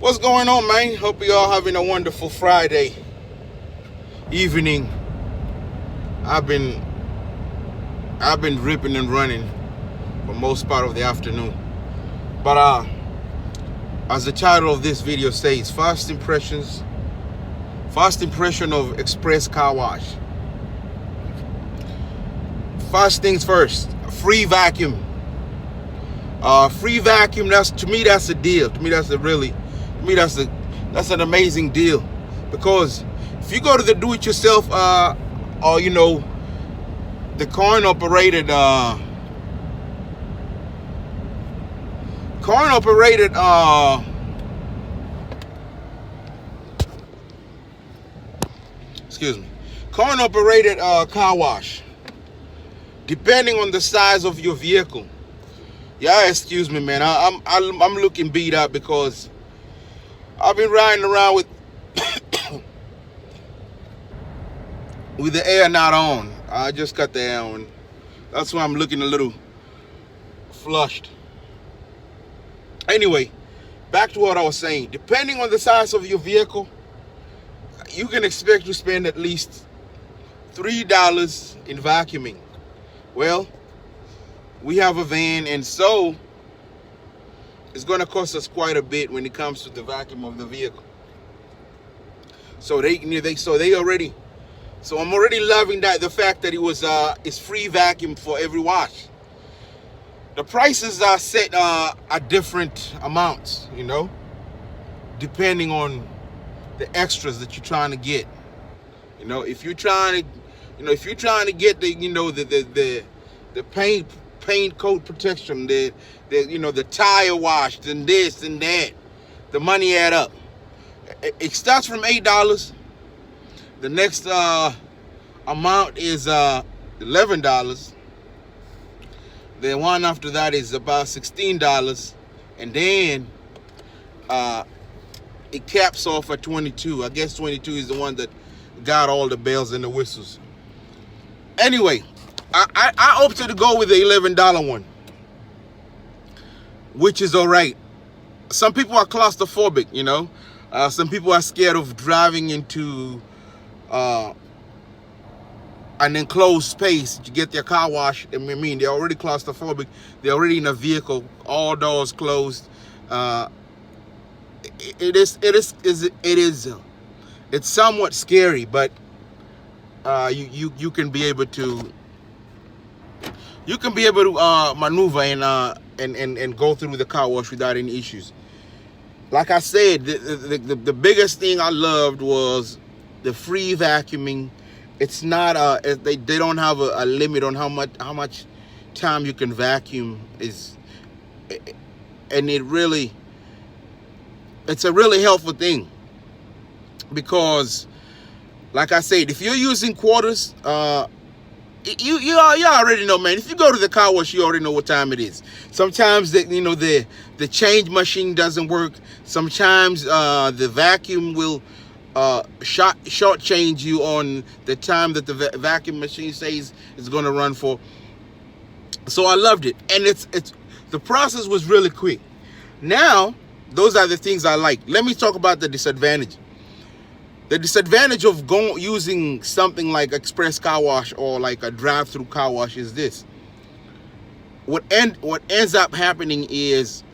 What's going on, man? Hope you all having a wonderful Friday evening. I've been ripping and running for most part of the afternoon. But as the title of this video says, first impression of Express car wash. First things first, free vacuum. Free vacuum. That's a deal. That's an amazing deal, because if you go to the do-it-yourself or the coin operated car wash, depending on the size of your vehicle. Yeah, excuse me, man. I'm looking beat up because I've been riding around with with the air not on. I just cut the air on. That's why I'm looking a little flushed. Anyway, back to what I was saying. Depending on the size of your vehicle, you can expect to spend at least $3 in vacuuming. Well, we have a van, and so it's going to cost us quite a bit when it comes to the vacuum of the vehicle. So I'm already loving the fact that it's free vacuum for every wash. The prices are set at different amounts, depending on the extras that you're trying to get. If you're trying to get the paint coat protection, the tire wash, and this and that, the money add up. It starts from $8. The next amount is $11. The one after that is about $16, and then it caps off at $22. I guess $22 is the one that got all the bells and the whistles. Anyway, I opted to go with the $11 one, which is all right. Some people are claustrophobic, some people are scared of driving into an enclosed space to get their car washed. I mean, they're already claustrophobic. They're already in a vehicle, all doors closed. It's somewhat scary, but you can be able to maneuver and go through the car wash without any issues. Like I said, the biggest thing I loved was the free vacuuming. It's not they don't have a limit on how much time you can vacuum, and it's a really helpful thing, because like I said, if you're using quarters, you already know, man. If you go to the car wash, you already know what time it is. Sometimes the change machine doesn't work. Sometimes the vacuum will short change you on the time that the vacuum machine says it's going to run for. So I loved it, and the process was really quick. Now, those are the things I like. Let me talk about the disadvantage. The disadvantage of using something like Express car wash or like a drive-through car wash is this. What ends up happening is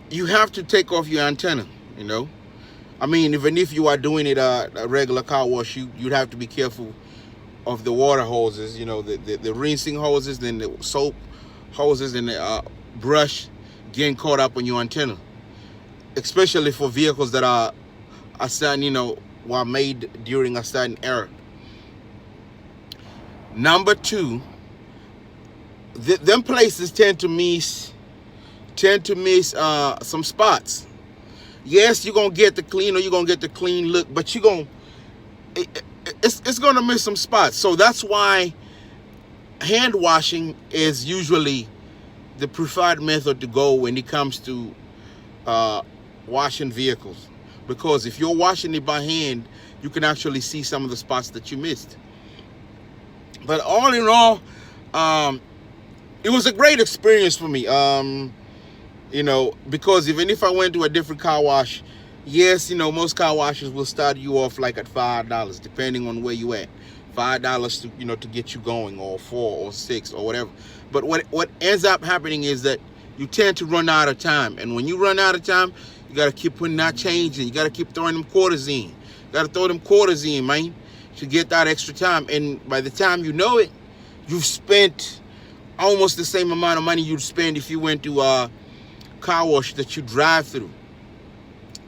you have to take off your antenna. I mean, even if you are doing it a regular car wash, you'd have to be careful of the water hoses, the rinsing hoses, then the soap hoses, and the brush getting caught up on your antenna, especially for vehicles that are certain, were made during a certain era. Number two, them places tend to miss some spots. Yes, you're gonna get the clean, or you're gonna get the clean look, but it's gonna miss some spots. So that's why hand washing is usually the preferred method to go when it comes to washing vehicles, because if you're washing it by hand, you can actually see some of the spots that you missed. But all in all, it was a great experience for me. You know, because even if I went to a different car wash, yes, you know, most car washes will start you off like at $5, depending on where you at. $5 to, you know, to get you going, or 4 or 6 or whatever. But what ends up happening is that you tend to run out of time, and when you run out of time, you gotta keep putting that change in. You gotta keep throwing them quarters in. You gotta throw them quarters in, man, to get that extra time. And by the time you know it, you've spent almost the same amount of money you'd spend if you went to a car wash that you drive through.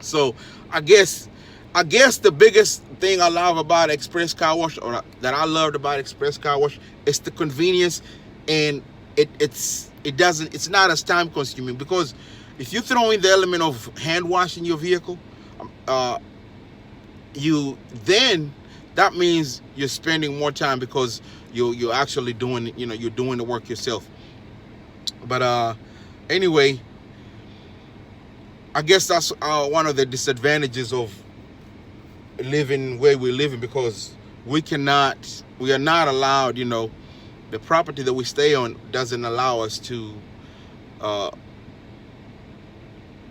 So I guess the biggest thing I love about Express Car Wash, or that I loved about Express Car Wash, is the convenience, and it's not as time consuming, because if you throw in the element of hand washing your vehicle, that means you're spending more time, because you're actually doing, you know, you're doing the work yourself. But anyway, I guess that's one of the disadvantages of living where we're living, because we are not allowed, you know, the property that we stay on doesn't allow us to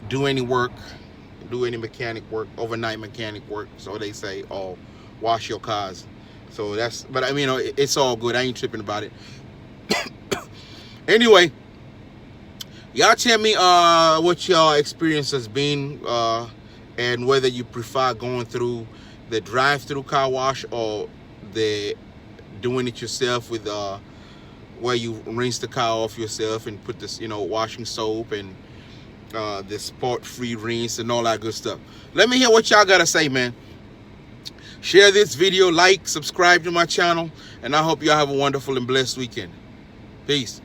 do any mechanic work, overnight mechanic work. So they say, oh, wash your cars. So but I mean, you know, it's all good. I ain't tripping about it. Anyway, y'all tell me what your experience has been, and whether you prefer going through the drive-through car wash or the doing it yourself with where you rinse the car off yourself and put this, you know, washing soap and the sport-free rinse and all that good stuff. Let me hear what y'all gotta say, man. Share this video, like, subscribe to my channel, and I hope y'all have a wonderful and blessed weekend. Peace.